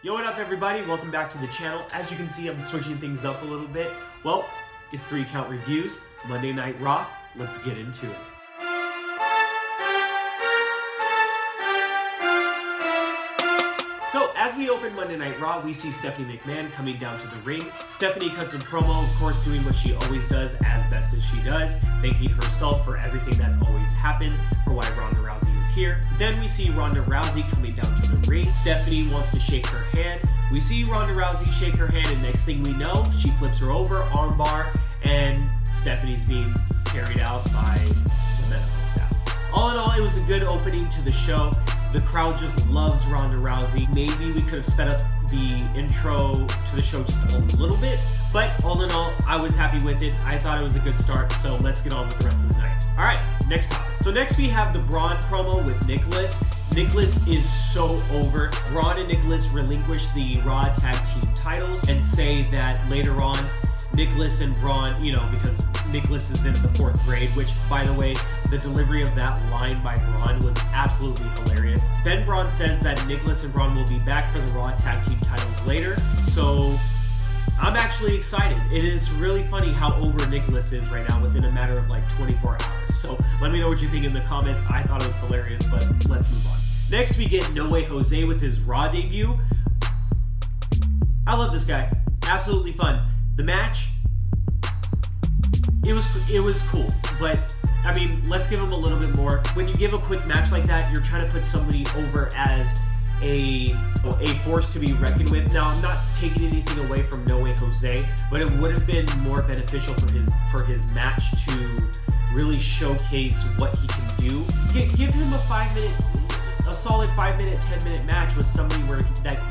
Yo, what up everybody? Welcome back to the channel. As you can see, I'm switching things up a little bit. Well, it's 3 Count Reviews, Monday Night Raw. Let's get into it. So, as we open Monday Night Raw, we see Stephanie McMahon coming down to the ring. Stephanie cuts a promo, of course, doing what she always does as best as she does, thanking herself for everything that always happens, for why Ronda Rousey is here. Then we see Ronda Rousey coming down to the ring. Stephanie wants to shake her hand. We see Ronda Rousey shake her hand, and next thing we know, she flips her over, armbar, and Stephanie's being carried out by the medical staff. All in all, it was a good opening to the show. The crowd just loves Ronda Rousey. Maybe we could have sped up the intro to the show just a little bit, but all in all, I was happy with it. I thought it was a good start, so let's get on with the rest of the night. All right, next topic. So next we have the Braun promo with Nicholas. Nicholas is so over. Braun and Nicholas relinquish the Raw Tag Team titles and say that later on, Nicholas and Braun, because Nicholas is in the 4th grade, which, by the way, the delivery of that line by Braun was absolutely hilarious. Then Braun says that Nicholas and Braun will be back for the Raw Tag Team titles later, so I'm actually excited. It is really funny how over Nicholas is right now within a matter of like 24 hours. So let me know what you think in the comments. I thought it was hilarious, but let's move on. Next, we get No Way Jose with his Raw debut. I love this guy. Absolutely fun. The match, it was cool, but I mean, let's give him a little bit more. When you give a quick match like that, you're trying to put somebody over as a force to be reckoned with. Now, I'm not taking anything away from No Way Jose, but it would have been more beneficial for his match to really showcase what he can do. Give him a solid 5-minute, 10-minute match with somebody that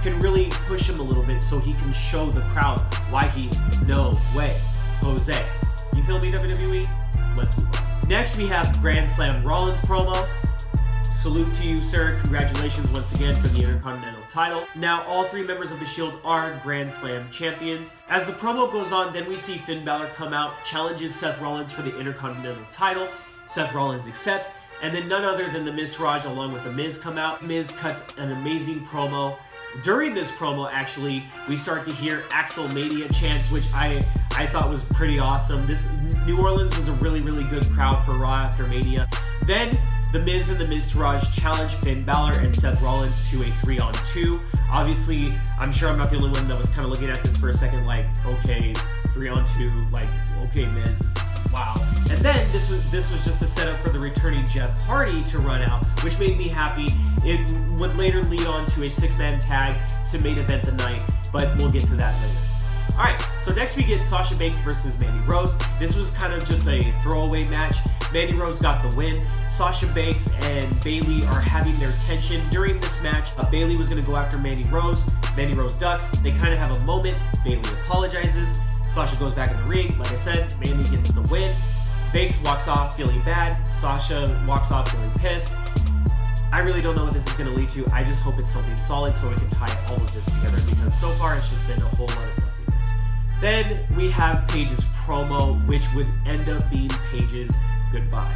can really push him a little bit, so he can show the crowd why he's No Way Jose. You feel me, WWE? Let's move on. Next, we have Grand Slam Rollins promo. Salute to you, sir. Congratulations once again for the Intercontinental title. Now, all 3 members of the Shield are Grand Slam champions. As the promo goes on, then we see Finn Balor come out, challenges Seth Rollins for the Intercontinental title. Seth Rollins accepts, and then none other than the Miztourage along with the Miz come out. Miz cuts an amazing promo. During this promo, actually, we start to hear Axelmania chants, which I thought was pretty awesome. This New Orleans was a really, really good crowd for Raw after Mania. Then the Miz and the Miztourage challenge Finn Balor and Seth Rollins to a 3-on-2. Obviously, I'm sure I'm not the only one that was kind of looking at this for a second like, okay, 3-on-2, like, okay, Miz, wow. And then this was just a setup for the returning Jeff Hardy to run out, which made me happy. It would later lead on to a 6-man tag to main event the night, but we'll get to that later. Alright, so next we get Sasha Banks versus Mandy Rose. This was kind of just a throwaway match. Mandy Rose got the win. Sasha Banks and Bayley are having their tension during this match. Bayley was going to go after Mandy Rose. Mandy Rose ducks. They kind of have a moment. Bayley apologizes. Sasha goes back in the ring. Like I said, Mandy gets the win. Banks walks off feeling bad. Sasha walks off feeling pissed. I really don't know what this is going to lead to. I just hope it's something solid so we can tie all of this together, because so far it's just been a whole lot of nothingness. Then we have Paige's promo, which would end up being Paige's goodbye.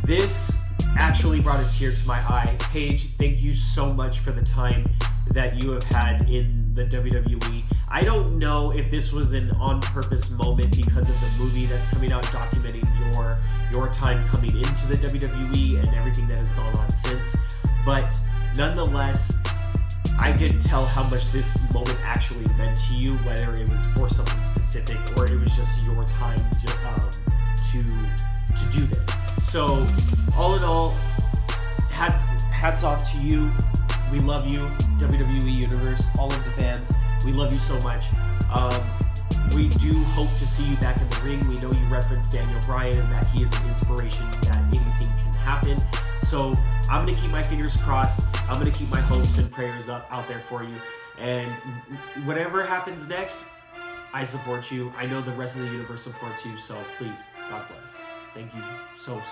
This actually brought a tear to my eye. Paige, thank you so much for the time that you have had in the WWE. I don't know if this was an on-purpose moment because of the movie that's coming out documenting your time coming into the WWE and everything that has gone on since, but nonetheless, I could tell how much this moment actually meant to you, whether it was for something specific or it was just your time to do this. So, all in all, hats off to you. We love you, WWE Universe, all of the fans. We love you so much. We do hope to see you back in the ring. We know you referenced Daniel Bryan and that he is an inspiration, that anything can happen. So I'm going to keep my fingers crossed. I'm going to keep my hopes and prayers out there for you. And whatever happens next, I support you. I know the rest of the universe supports you. So please, God bless. Thank you so much.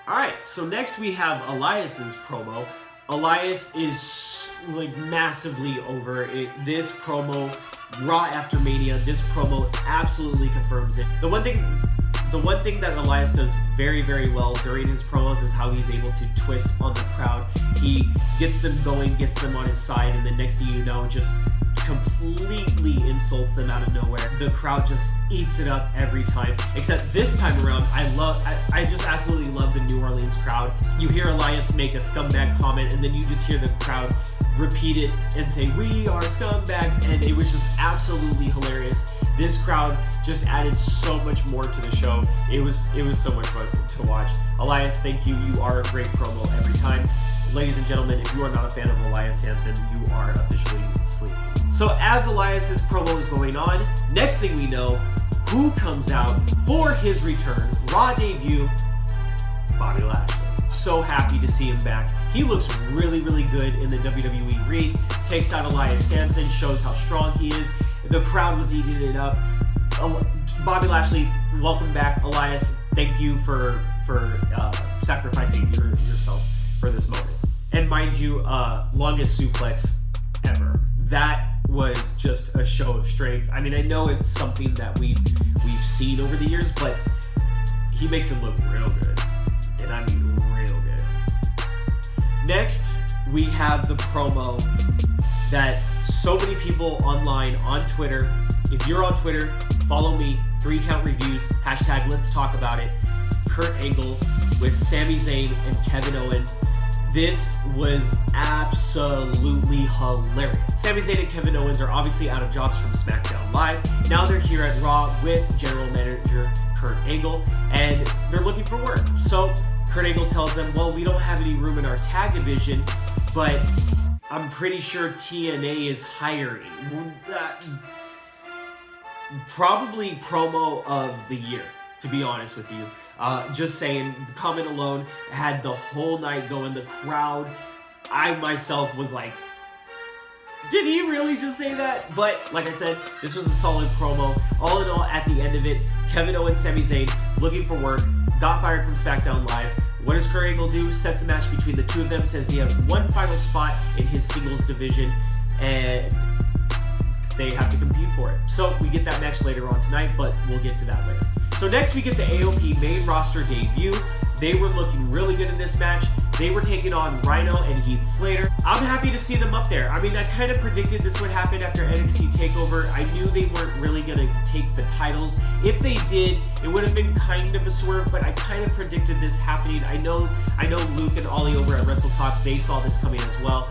All right, so next we have Elias's promo. Elias is like massively over it. This promo, Raw after Mania, this promo absolutely confirms it. The one thing The one thing that Elias does very, very well during his promos is how he's able to twist on the crowd. He gets them going, gets them on his side, and then next thing you know, just completely insults them out of nowhere. The crowd just eats it up every time. Except this time around, I just absolutely love the New Orleans crowd. You hear Elias make a scumbag comment, and then you just hear the crowd repeat it and say, "We are scumbags," and it was just absolutely hilarious. This crowd just added so much more to the show. It was so much fun to watch. Elias, thank you. You are a great promo every time. Ladies and gentlemen, if you are not a fan of Elias Sampson, you are officially sleeping. So as Elias's promo is going on, next thing we know, who comes out for his return, Raw debut, Bobby Lashley. So happy to see him back. He looks really, really good in the WWE ring. Takes out Elias Sampson, shows how strong he is. The crowd was eating it up. Bobby Lashley, welcome back. Elias, thank you for sacrificing yourself for this moment. And mind you, longest suplex ever. That was just a show of strength. I mean, I know it's something that we've seen over the years, but he makes him look real good. And I mean real good. Next, we have the promo that so many people online on Twitter, if you're on Twitter, follow me, 3 Count Reviews, hashtag Let's Talk About It, Kurt Angle with Sami Zayn and Kevin Owens. This was absolutely hilarious. Sami Zayn and Kevin Owens are obviously out of jobs from SmackDown Live. Now they're here at Raw with General Manager Kurt Angle, and they're looking for work. So Kurt Angle tells them, well, we don't have any room in our tag division, but I'm pretty sure TNA is hiring. Probably promo of the year, to be honest with you. Just saying, the comment alone had the whole night going. The crowd, I myself was like, did he really just say that? But like I said, this was a solid promo. All in all, at the end of it, Kevin Owens, Sami Zayn, looking for work, got fired from SmackDown Live. What does Kurt Angle do? Sets a match between the two of them, says he has one final spot in his singles division, and they have to compete for it. So we get that match later on tonight, but we'll get to that later. So next we get the AOP main roster debut. They were looking really good in this match. They were taking on Rhino and Heath Slater. I'm happy to see them up there. I mean, I kind of predicted this would happen after NXT TakeOver. I knew they weren't really going to take the titles. If they did, it would have been kind of a swerve, but I kind of predicted this happening. I know Luke and Ollie over at Wrestle Talk, they saw this coming as well.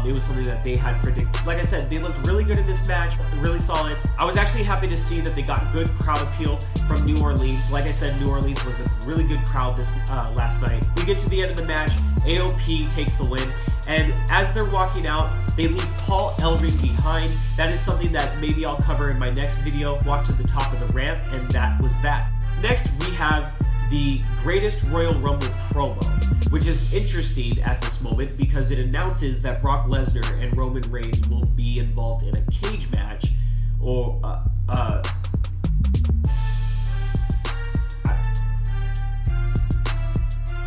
It was something that they had predicted. Like I said, they looked really good in this match, really solid. I was actually happy to see that they got good crowd appeal from New Orleans. Like I said, New Orleans was a really good crowd this last night. We get to the end of the match. AOP takes the win, and as they're walking out, they leave Paul Ellering behind. That is something that maybe I'll cover in my next video. Walk to the top of the ramp, and that was that. Next, we have the Greatest Royal Rumble promo, which is interesting at this moment because it announces that Brock Lesnar and Roman Reigns will be involved in a cage match, or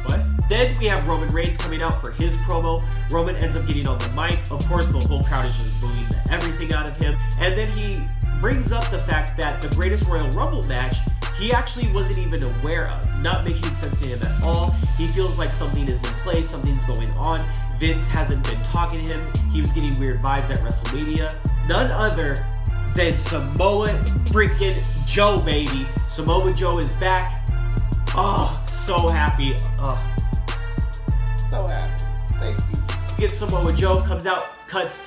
what? Then we have Roman Reigns coming out for his promo. Roman ends up getting on the mic. Of course, the whole crowd is just booing everything out of him, and then he brings up the fact that the Greatest Royal Rumble match he actually wasn't even aware of, not making sense to him at all. He feels like something is in play, something's going on. Vince hasn't been talking to him. He was getting weird vibes at WrestleMania. None other than Samoa freaking Joe, baby. Samoa Joe is back. Oh, so happy. Oh. So happy. Thank you. Get Samoa Joe, comes out, cuts.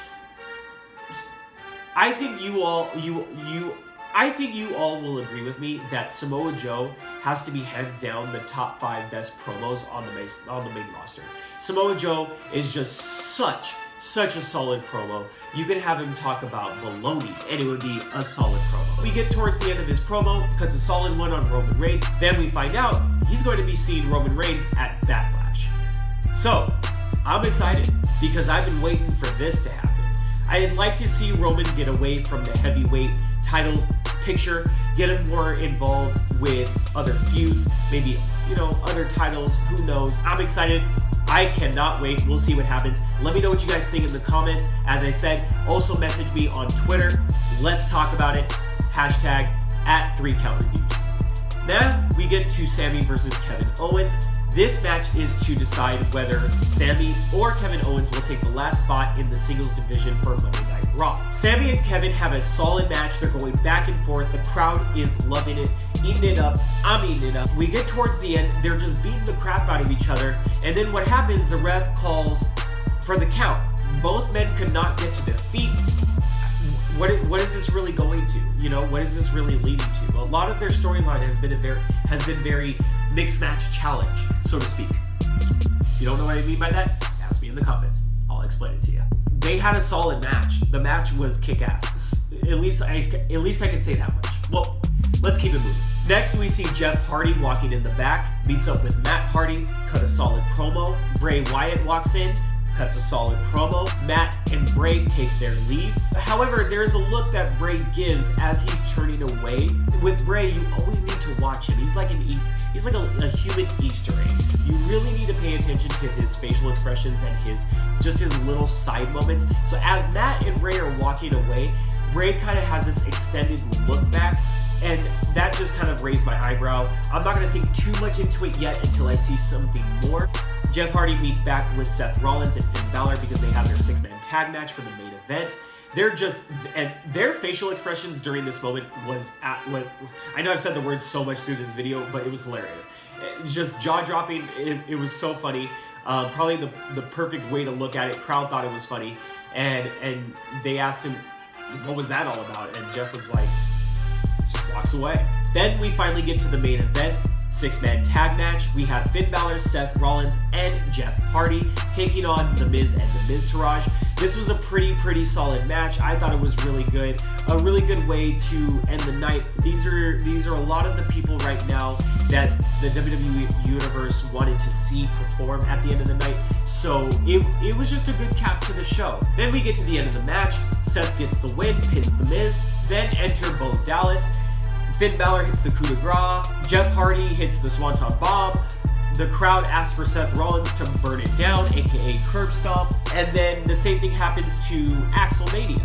I think you all will agree with me that Samoa Joe has to be hands down the top 5 best promos on the main roster. Samoa Joe is just such a solid promo. You could have him talk about baloney and it would be a solid promo. We get towards the end of his promo, cuts a solid one on Roman Reigns. Then we find out he's going to be seeing Roman Reigns at Backlash. So I'm excited because I've been waiting for this to happen. I'd like to see Roman get away from the heavyweight title picture, get him more involved with other feuds, maybe, other titles, who knows. I'm excited. I cannot wait. We'll see what happens. Let me know what you guys think in the comments. As I said, also message me on Twitter. Let's talk about it. Hashtag @3CountReviews. Now we get to Sami versus Kevin Owens. This match is to decide whether Sami or Kevin Owens will take the last spot in the singles division for Monday Night Raw. Sami and Kevin have a solid match. They're going back and forth. The crowd is loving it, eating it up. I'm eating it up. We get towards the end. They're just beating the crap out of each other. And then what happens, the ref calls for the count. Both men could not get to their feet. What is this really going to? You know, what is this really leading to? A lot of their storyline has been very mixed match challenge, so to speak. If you don't know what I mean by that, ask me in the comments. I'll explain it to you. They had a solid match. The match was kick-ass. At least I can say that much. Well, let's keep it moving. Next, we see Jeff Hardy walking in the back, meets up with Matt Hardy, cut a solid promo. Bray Wyatt walks in, cuts a solid promo. Matt and Bray take their leave. However, there's a look that Bray gives as he's turning away. With Bray, you always need to watch him. He's like a human Easter egg. You really need to pay attention to his facial expressions and his little side moments. So as Matt and Bray are walking away, Bray kind of has this extended look back, and that just kind of raised my eyebrow. I'm not going to think too much into it yet until I see something more. Jeff Hardy meets back with Seth Rollins and Finn Balor because they have their 6-man tag match for the main event. Their facial expressions during this moment was I know I've said the word so much through this video, but it was hilarious. It was just jaw-dropping. It was so funny. Probably the perfect way to look at it. Crowd thought it was funny, and they asked him, what was that all about? And Jeff was like, just walks away. Then we finally get to the main event. 6-man tag match. We have Finn Balor, Seth Rollins, and Jeff Hardy taking on The Miz and The Miztourage. This was a pretty solid match. I thought it was really good. A really good way to end the night. These are a lot of the people right now that the WWE Universe wanted to see perform at the end of the night. So it was just a good cap to the show. Then we get to the end of the match. Seth gets the win, pins The Miz. Then enter Bo Dallas. Finn Balor hits the coup de grace. Jeff Hardy hits the Swanton Bomb. The crowd asks for Seth Rollins to burn it down, aka curb stomp. And then the same thing happens to Axelmania.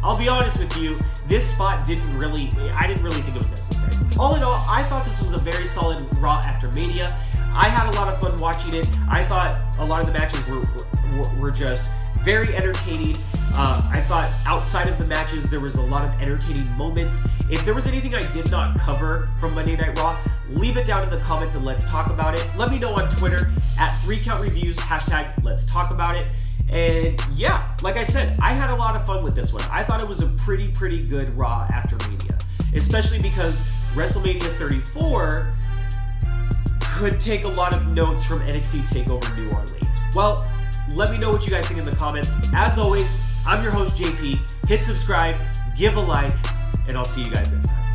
I'll be honest with you, this spot I didn't really think it was necessary. All in all, I thought this was a very solid Raw after Mania. I had a lot of fun watching it. I thought a lot of the matches were just very entertaining. I thought outside of the matches, there was a lot of entertaining moments. If there was anything I did not cover from Monday Night Raw, leave it down in the comments and let's talk about it. Let me know on Twitter at 3CountReviews, hashtag let's talk about it. And yeah, like I said, I had a lot of fun with this one. I thought it was a pretty good Raw after Mania, especially because WrestleMania 34 could take a lot of notes from NXT TakeOver New Orleans. Well, let me know what you guys think in the comments. As always, I'm your host, JP. Hit subscribe, give a like, and I'll see you guys next time.